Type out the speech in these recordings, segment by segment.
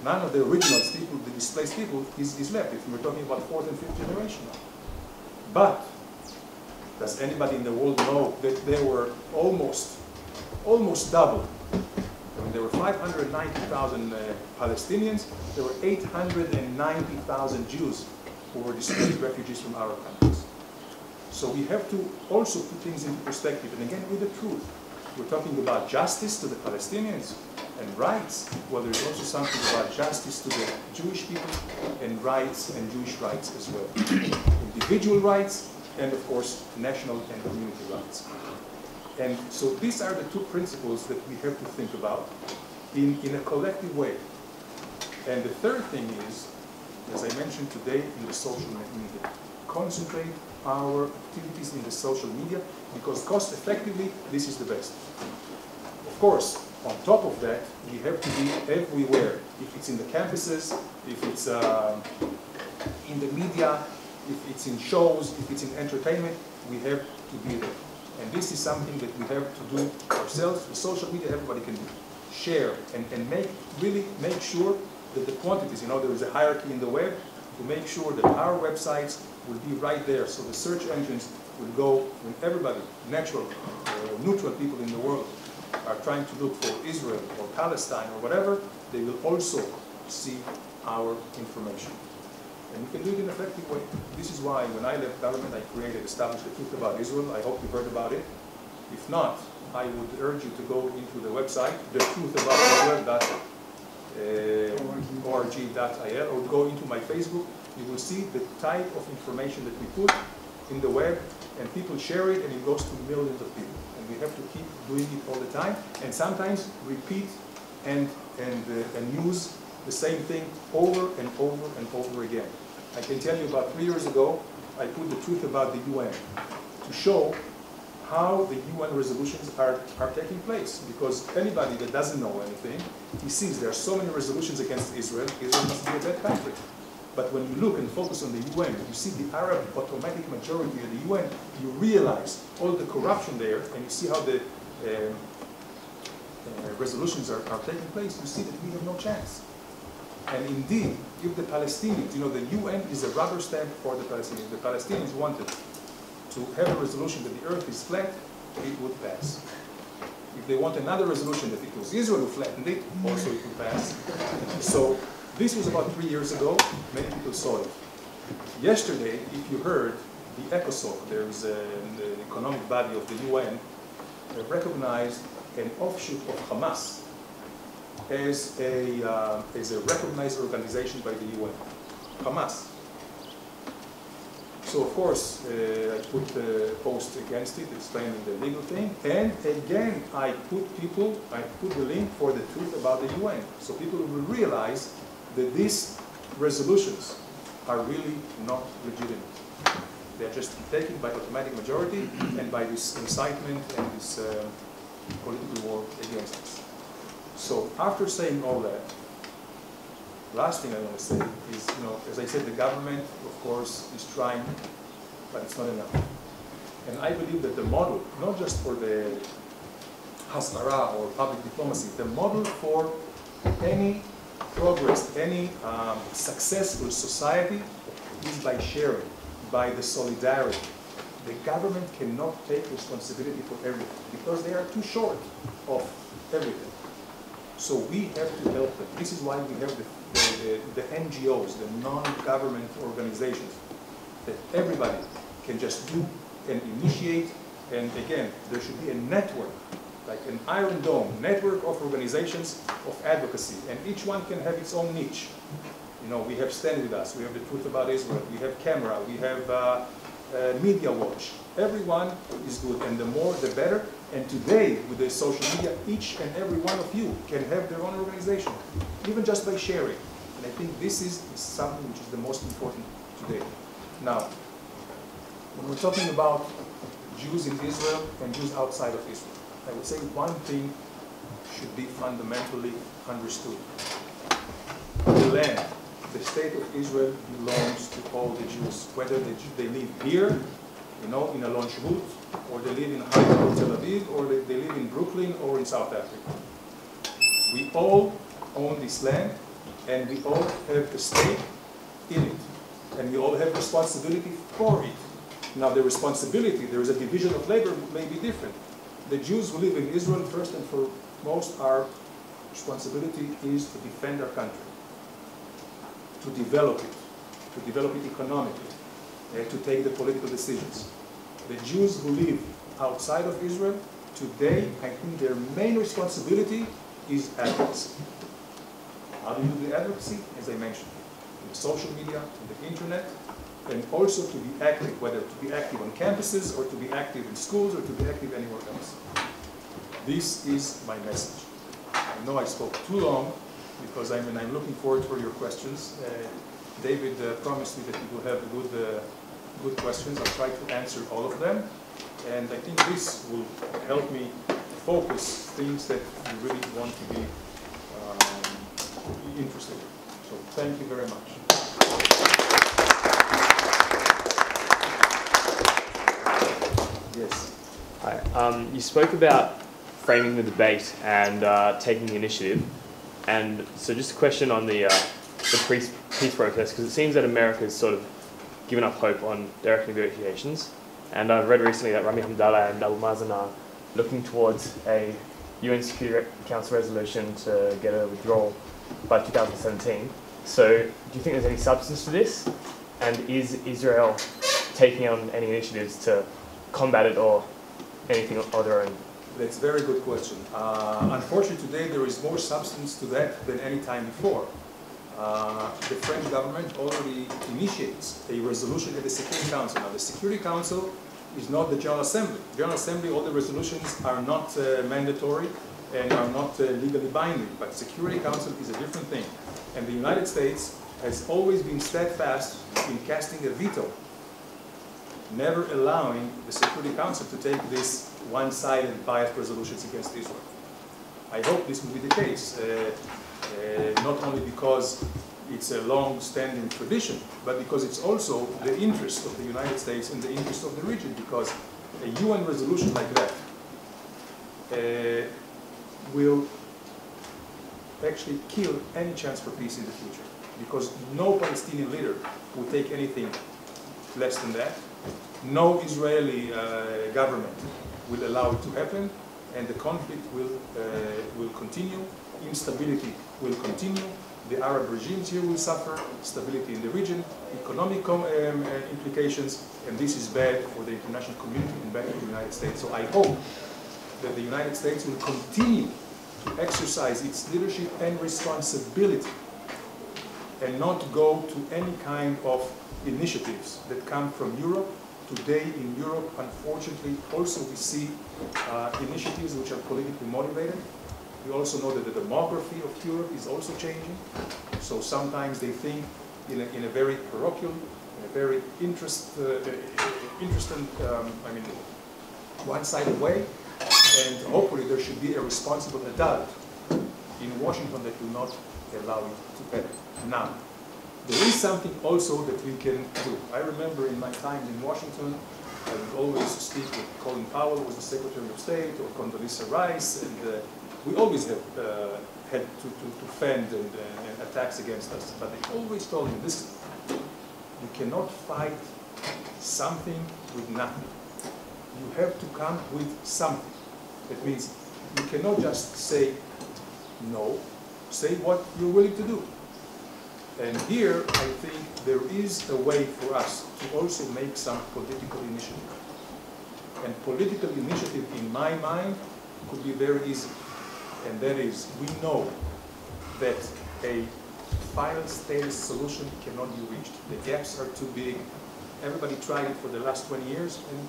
none of the originals, people, the displaced people, is left. If we're talking about fourth and fifth generation now. But does anybody in the world know that there were almost double? I mean, there were 590,000 Palestinians. There were 890,000 Jews who were displaced refugees from Arab countries. So we have to also put things into perspective. And again, with the truth. We're talking about justice to the Palestinians and rights. Well, there's also something about justice to the Jewish people and rights and Jewish rights as well. Individual rights and, of course, national and community rights. And so these are the two principles that we have to think about in a collective way. And the third thing is, as I mentioned today, in the social media. Concentrate our activities in the social media because cost effectively, this is the best. Of course, on top of that, we have to be everywhere. If it's in the campuses, if it's in the media, if it's in shows, if it's in entertainment, we have to be there. And this is something that we have to do ourselves. With social media, everybody can do. Share and really make sure that the quantities, there is a hierarchy in the web to make sure that our websites will be right there. So the search engines will go when everybody, neutral people in the world are trying to look for Israel or Palestine or whatever, they will also see our information. And we can do it in an effective way. This is why when I left government, I established the Truth About Israel. I hope you've heard about it. If not, I would urge you to go into the website, thetruthaboutisrael.org.il, or go into my Facebook. You will see the type of information that we put in the web, and people share it, and it goes to millions of people. And we have to keep doing it all the time, and sometimes repeat and use the same thing over and over and over again. I can tell you about 3 years ago, I put the truth about the UN to show how the UN resolutions are taking place. Because anybody that doesn't know anything, he sees there are so many resolutions against Israel, Israel must be a bad country. But when you look and focus on the UN, you see the Arab automatic majority of the UN, you realize all the corruption there, and you see how the resolutions are taking place, you see that we have no chance. And indeed, if the Palestinians, the UN is a rubber stamp for the Palestinians. If the Palestinians wanted to have a resolution that the earth is flat, it would pass. If they want another resolution that it was Israel who flattened it, also it would pass. So this was about 3 years ago. Many people saw it. Yesterday, if you heard, the ECOSOC, there is the economic body of the UN, recognized an offshoot of Hamas as a recognized organization by the UN. Hamas. So of course, I put a post against it, explaining the legal thing, and again, I put the link for the truth about the UN, so people will realize that these resolutions are really not legitimate. They're just taken by automatic majority and by this incitement and this political war against us. So after saying all that, last thing I want to say is, as I said, the government, of course, is trying, but it's not enough. And I believe that the model, not just for the hasbara or public diplomacy, the model for any progress, any successful society is by sharing, by the solidarity. The government cannot take responsibility for everything because they are too short of everything. So we have to help them. This is why we have the NGOs, the non-government organizations, that everybody can just do and initiate. And again, there should be a network, like an Iron Dome, network of organizations of advocacy, and each one can have its own niche. We have Stand With Us, we have the Truth About Israel, we have Camera, we have Media Watch. Everyone is good, and the more the better. And today, with the social media, each and every one of you can have their own organization, even just by sharing. And I think this is something which is the most important today. Now, when we're talking about Jews in Israel and Jews outside of Israel, I would say one thing should be fundamentally understood. The land, the state of Israel belongs to all the Jews, whether they live here, in Alon Shvut, or they live in Haifa, Tel Aviv, or they live in Brooklyn or in South Africa. We all own this land, and we all have a stake in it, and we all have responsibility for it. Now the responsibility, there is a division of labor, may be different. The Jews who live in Israel, first and foremost, our responsibility is to defend our country, to develop it economically, to take the political decisions. The Jews who live outside of Israel, today, I think their main responsibility is advocacy. How do you do the advocacy? As I mentioned, in the social media, in the internet, and also to be active, whether to be active on campuses, or to be active in schools, or to be active anywhere else. This is my message. I know I spoke too long, because I'm looking forward for your questions. David promised me that he will have good questions. I'll try to answer all of them. And I think this will help me focus things that you really want to be interested in. So thank you very much. Yes. Hi. You spoke about framing the debate and taking the initiative. And so just a question on the peace protest, because it seems that America has sort of given up hope on direct negotiations. And I've read recently that Rami Hamdallah and Abu Mazen are looking towards a UN Security Council resolution to get a withdrawal by 2017. So do you think there's any substance to this? And is Israel taking on any initiatives to combat it or anything of their own? That's a very good question. Unfortunately, today there is more substance to that than any time before. The French government already initiates a resolution at the Security Council. Now, the Security Council is not the General Assembly. The General Assembly, all the resolutions are not mandatory and are not legally binding, but Security Council is a different thing. And the United States has always been steadfast in casting a veto, never allowing the Security Council to take this one-sided biased resolutions against Israel. I hope this will be the case, not only because it's a long-standing tradition, but because it's also the interest of the United States and the interest of the region, because a UN resolution like that will actually kill any chance for peace in the future, because no Palestinian leader will take anything less than that. No Israeli government will allow it to happen, and the conflict will continue, instability will continue, the Arab regimes here will suffer, stability in the region, economic implications, and this is bad for the international community and bad for the United States. So I hope that the United States will continue to exercise its leadership and responsibility and not go to any kind of initiatives that come from Europe. Today in Europe, unfortunately, also we see initiatives which are politically motivated. We also know that the demography of Europe is also changing. So sometimes they think in a very parochial, in a very interesting, one-sided way. And hopefully there should be a responsible adult in Washington that will not allow it to happen. Now, there is something also that we can do. I remember in my time in Washington, I would always speak with Colin Powell, who was the Secretary of State, or Condoleezza Rice, and we always have had to fend and attacks against us. But they always told me, listen, you cannot fight something with nothing. You have to come with something. That means you cannot just say no, say what you're willing to do. And here, I think there is a way for us to also make some political initiative. And political initiative, in my mind, could be very easy. And that is, we know that a final status solution cannot be reached. The gaps are too big. Everybody tried it for the last 20 years and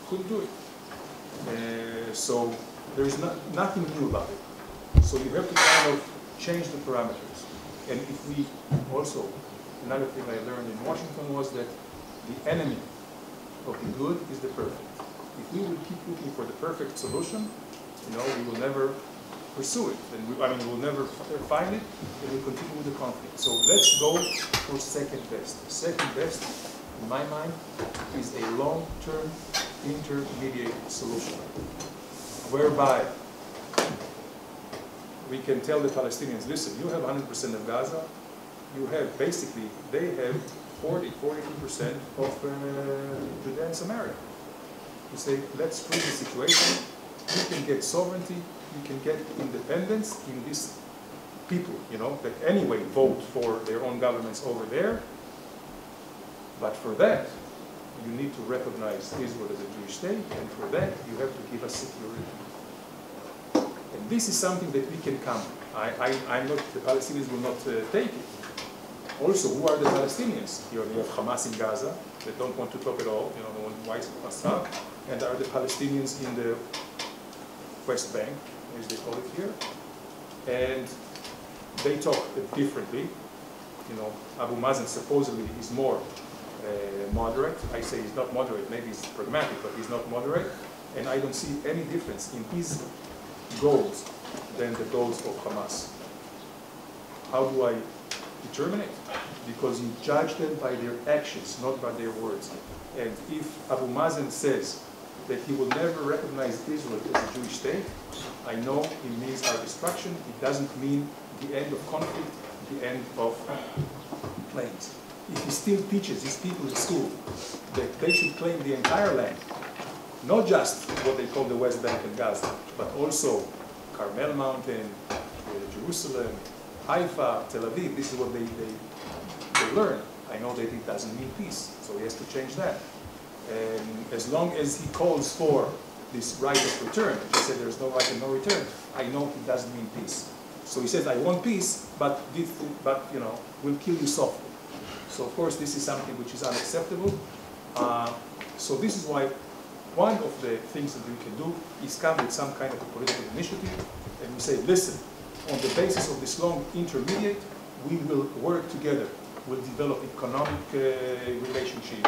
couldn't do it. So there is nothing new about it. So you have to kind of change the parameters. And if we also, another thing I learned in Washington was that the enemy of the good is the perfect. If we will keep looking for the perfect solution, we will never pursue it. And we will never find it, and we'll continue with the conflict. So let's go for second best. Second best, in my mind, is a long-term intermediate solution, whereby we can tell the Palestinians, listen, you have 100% of Gaza, you have basically, they have 42% of Judea and Samaria. You say, let's free the situation, you can get sovereignty, you can get independence in these people, you know, that anyway vote for their own governments over there. But for that, you need to recognize Israel as a Jewish state, and for that, you have to give us security. And this is something that we can come. I'm not, the Palestinians will not take it. Also, who are the Palestinians? You have Hamas in Gaza, that don't want to talk at all, you know, the one white Assad, and there are the Palestinians in the West Bank, as they call it here, and they talk differently. You know, Abu Mazen supposedly is more moderate. I say he's not moderate, maybe he's pragmatic, but he's not moderate, and I don't see any difference in his goals than the goals of Hamas. How do I determine it? Because you judge them by their actions, not by their words. And if Abu Mazen says that he will never recognize Israel as a Jewish state, I know it means our destruction. It doesn't mean the end of conflict, the end of claims. If he still teaches his people in school that they should claim the entire land, not just what they call the West Bank and Gaza, but also Carmel Mountain, Jerusalem, Haifa, Tel Aviv, this is what they learn. I know that it doesn't mean peace, so he has to change that. And as long as he calls for this right of return, he said there's no right and no return, I know it doesn't mean peace. So he says, I want peace, but you know, we'll kill you softly. So of course this is something which is unacceptable. So this is why one of the things that we can do is come with some kind of a political initiative, and we say, listen, on the basis of this long intermediate, we will work together. We'll develop economic relationship,